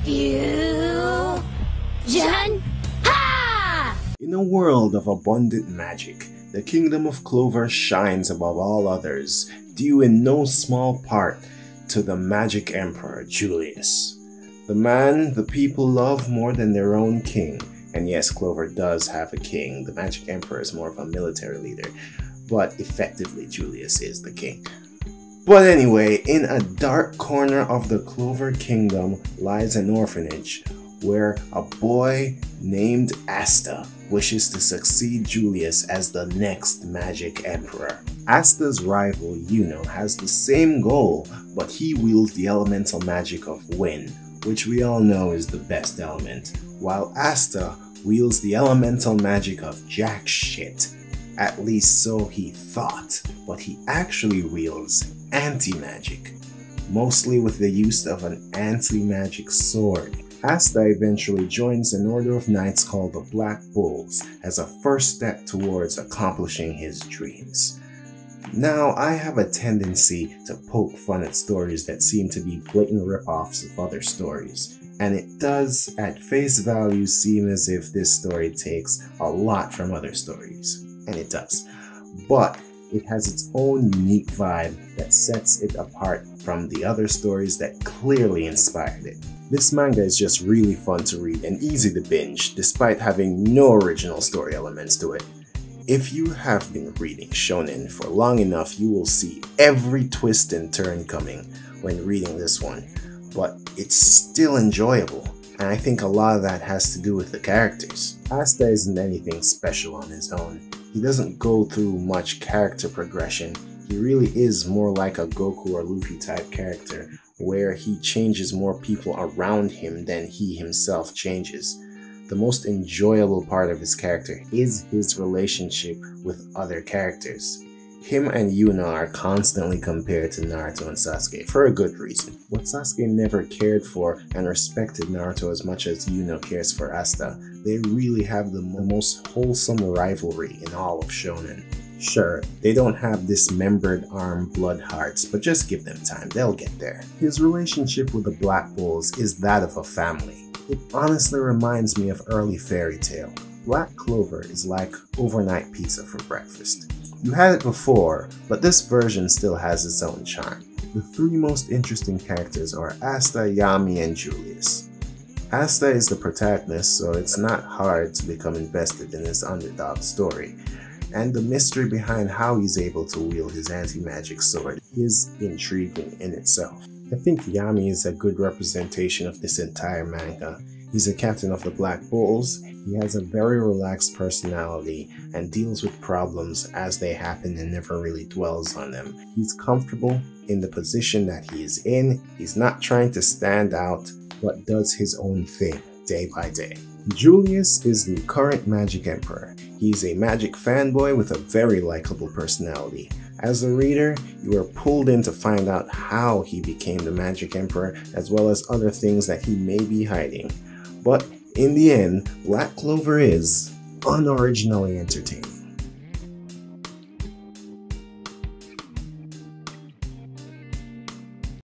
Fusion! Ha! In a world of abundant magic, the kingdom of Clover shines above all others, due in no small part to the Magic Emperor Julius. The man the people love more than their own king. And yes, Clover does have a king. The Magic Emperor is more of a military leader, but effectively Julius is the king. But anyway, in a dark corner of the Clover Kingdom lies an orphanage where a boy named Asta wishes to succeed Julius as the next Magic Emperor. Asta's rival, Yuno, has the same goal, but he wields the elemental magic of wind, which we all know is the best element, while Asta wields the elemental magic of jack shit. At least so he thought, but he actually wields anti-magic, mostly with the use of an anti-magic sword. Asta eventually joins an order of knights called the Black Bulls as a first step towards accomplishing his dreams. Now, I have a tendency to poke fun at stories that seem to be blatant rip-offs of other stories, and it does, at face value, seem as if this story takes a lot from other stories, and it does. But it has its own unique vibe that sets it apart from the other stories that clearly inspired it. This manga is just really fun to read and easy to binge, despite having no original story elements to it. If you have been reading shonen for long enough, you will see every twist and turn coming when reading this one, but it's still enjoyable, and I think a lot of that has to do with the characters. Asta isn't anything special on his own. He doesn't go through much character progression. He really is more like a Goku or Luffy type character, where he changes more people around him than he himself changes. The most enjoyable part of his character is his relationship with other characters. Him and Yuna are constantly compared to Naruto and Sasuke for a good reason. What Sasuke never cared for and respected Naruto as much as Yuna cares for Asta, they really have the most wholesome rivalry in all of shonen. Sure, they don't have dismembered arm blood hearts, but just give them time, they'll get there. His relationship with the Black Bulls is that of a family. It honestly reminds me of early fairy tale. Black Clover is like overnight pizza for breakfast. You had it before, but this version still has its own charm. The three most interesting characters are Asta, Yami, and Julius. Asta is the protagonist, so it's not hard to become invested in his underdog story, and the mystery behind how he's able to wield his anti-magic sword is intriguing in itself. I think Yami is a good representation of this entire manga. He's a captain of the Black Bulls. He has a very relaxed personality and deals with problems as they happen and never really dwells on them. He's comfortable in the position that he is in. He's not trying to stand out, but does his own thing day by day. Julius is the current Magic Emperor. He's a magic fanboy with a very likable personality. As a reader, you are pulled in to find out how he became the Magic Emperor, as well as other things that he may be hiding. But in the end, Black Clover is unoriginally entertaining.